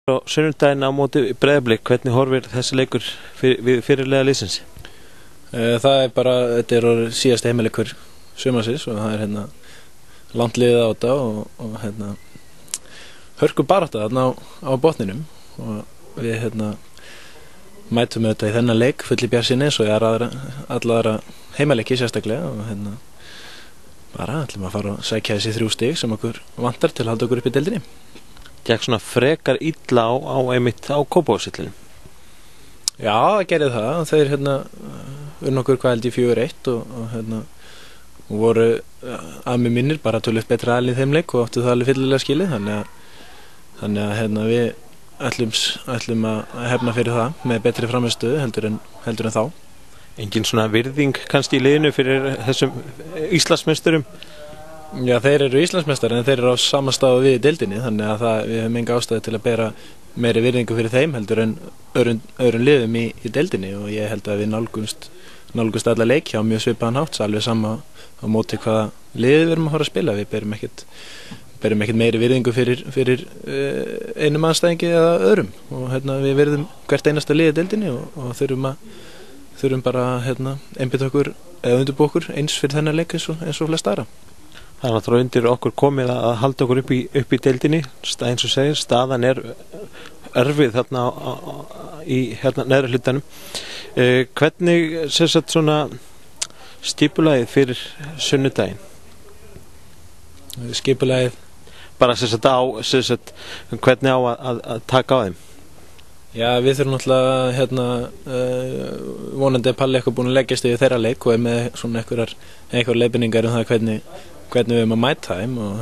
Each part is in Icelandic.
Á sunnudaginn á móti Breiðablik, hvernig horfir þessi leikur við fyrirliða liðsins? Það bara, þetta orðið síðasti heimileikur sumarsins og það hérna langt liðið á þetta og hörku barátta þarna á botninum og við mætum auðvitað í þennan leik fulli bjartsýni eins og alla aðra heimaleiki sérstaklega og bara ætlum að fara að sækja þessi 3 stig sem okkur vantar til að halda okkur upp í deildinni. Gekk svona frekar illa á Kópavogsvellinum. Já, það gerði það. Þeir unnu okkur hvað held ég 4-1 og voru að mig minnir bara töluvert betra aðlið í þeim leik og áttu það alveg fyllilega skilið þannig að við ætlum að hefna fyrir það með betri frammistöðu heldur en þá. Engin svona virðing kannski í liðinu fyrir þessum Íslandsmeisturum? Já, þeir eru Íslandsmeistar en þeir eru á sama stað við í deildinni þannig að við höfum enga ástæðu til að bera meiri virðingu fyrir þeim heldur en öðrum liðum í deildinni og ég held að við nálgumst alla leik hjá mjög svipaðan hátt, alveg sama á móti hvaða liðið við erum að fara að spila. Við berum ekkert meiri virðingu fyrir einum andstæðingi eða öðrum og við virðum hvert einasta lið í deildinni og þurfum bara einbeita okkur eða undirbúa okkur eins fyrir þennan leik eins og flest aðra. Það náttúrulega undir okkur komið að halda okkur upp í deildinni, eins og segir, staðan erfið þarna í neðri hlutanum. Hvernig svona skipulagið fyrir sunnudaginn? Skipulagið? Bara hvernig á að taka á þeim? Já, við þurfum náttúrulega vonandi að Palli eitthvað búin að leggjast yfir þeirra leik og með svona einhverjar leiðbeiningar það hvernig við höfum að mæta þeim og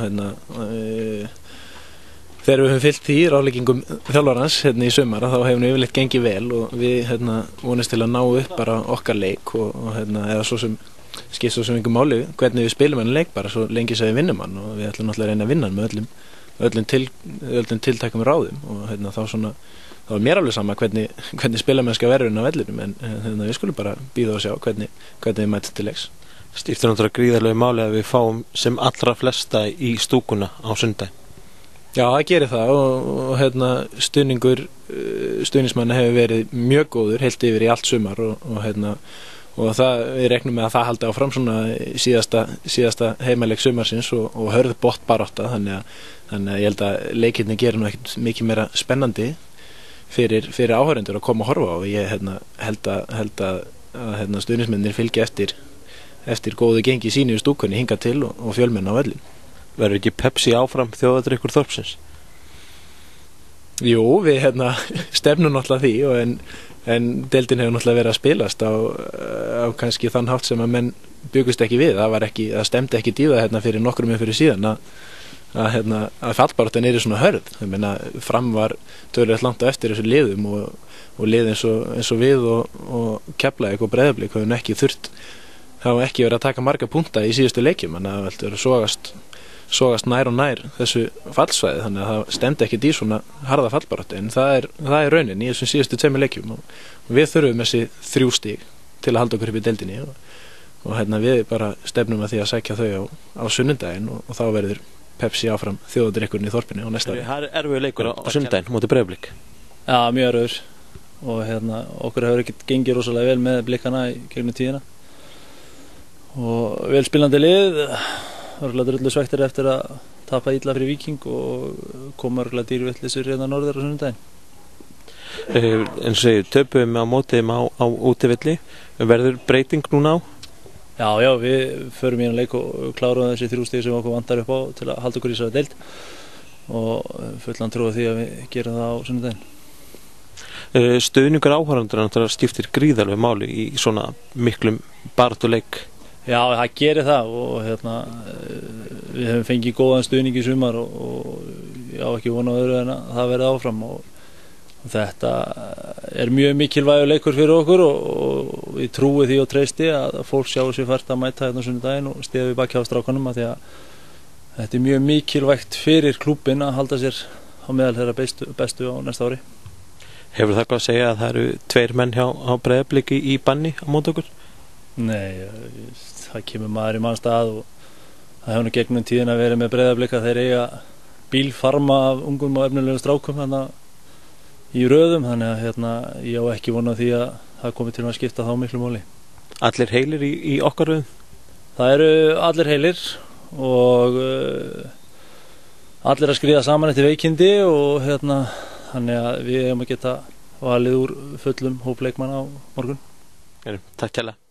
þegar við höfum fylgt því ráðleggingum þjálfarans í sumar þá hefur yfirleitt gengið vel og við vonumst til að ná upp bara okkar leik og eða svo sem skiptir svo sem einhver máli hvernig við spilum þennan leik bara svo lengi sem við vinnum hann og við ætlum náttúrulega að reyna að vinna hann með öllum tiltækum ráðum og þá mér alveg sama hvernig spilamennska verður inn á vellinum en við skulum bara bíða og sjá hvernig við mætum til leiks. Skiptir náttúrulega gríðarlegu máli að við fáum sem allra flesta í stúkuna á sunnudag. Já, það gerir það og stuðningsmanna hefur verið mjög góður heilt yfir í allt sumar og við reknum með að það haldi áfram svona síðasta heimaleik sumarsins og hörð botbarátta þannig að ég held að leikirnir gerir nú ekkert mikið meira spennandi fyrir áhorfendur að koma að horfa og ég held að stuðningsmennir fylgja eftir góðu gengi sínu í stúkunni hingað til og fjölmenn á völlin. Verður ekki Pepsi áfram þjóðardrykkur þorpsins? Jú, við stefnum náttúrulega því en deildin hefur náttúrulega verið að spilast á kannski þann hátt sem að menn byggust ekki við. Það stemdi ekki í það fyrir nokkrum fyrir síðan að fallbaráttan svona hörð. Ég meina, Fram var töluvert langt á eftir þessu liðum og lið eins og við og Keflavík og Breiðablik höfum ekki verið að taka marga punta í síðustu leikjum þannig að það verður sogast nær og nær þessu fallsvæði þannig að það stemdi ekki í svona harða fallbaráttu en það er raunin í þessum síðustu 2 leikjum og við þurfum þessi 3 stig til að halda okkur upp í deildinni og við bara stefnum að því að sækja þau á sunnudaginn og þá verður Pepsi áfram þjóðardrykkurinn í þorpinu á næsta ári. Það er erfiður leikur á sunnudaginn móti Breiðablik. Já, mjög erfiður og okkur hefur ekkert gengið rosalega vel með Blikana í gegnum tíðina og velspilandi lið örgulega drullu svektir eftir að tapa illa fyrir Víking og koma örgulega dýrvillisir norður á sunnudaginn. En segir, töpum á mótiðum á útivelli, verður breyting núna á? Já, við förum í hann leik og klárum þessi 3 stig sem okkur vantar upp á til að halda okkur í þessari deild og fullan trúa því að við gerum það á sunnudaginn. Stuðningur áhorfendur skiptir gríðarlegu máli í svona miklum baráttuleik. Já, það gerir það og við hefum fengið góðan stuðning í sumar og ekki vona öðru en að það verði áfram og þetta er mjög mikilvægur leikur fyrir okkur og við trúi því og treysti að fólk sjáu sér fært að mæta sunnudaginn og stiða við baki á strákunum af því að þetta er mjög mikilvægt fyrir klúbbinn að halda sér á meðal þeirra bestu á næsta ári. Hefur það hvað að segja að það eru 2 menn hjá Breiðablik í banni á móti okkur? Nei, það kemur maður í mannstað og það hefur nú gegnum tíðin að vera með Breiðablik að þeir eiga bílfarma af ungum og efnilegum strákum þannig í röðum, þannig að ég á ekki vona því að það komi til að skipta þá miklu máli. Allir heilir í okkar röðum? Það eru allir heilir og allir að skríða saman eftir veikindi og þannig að við eigum að geta valið úr fullum hóp leikmanna á morgun. Takk kærlega.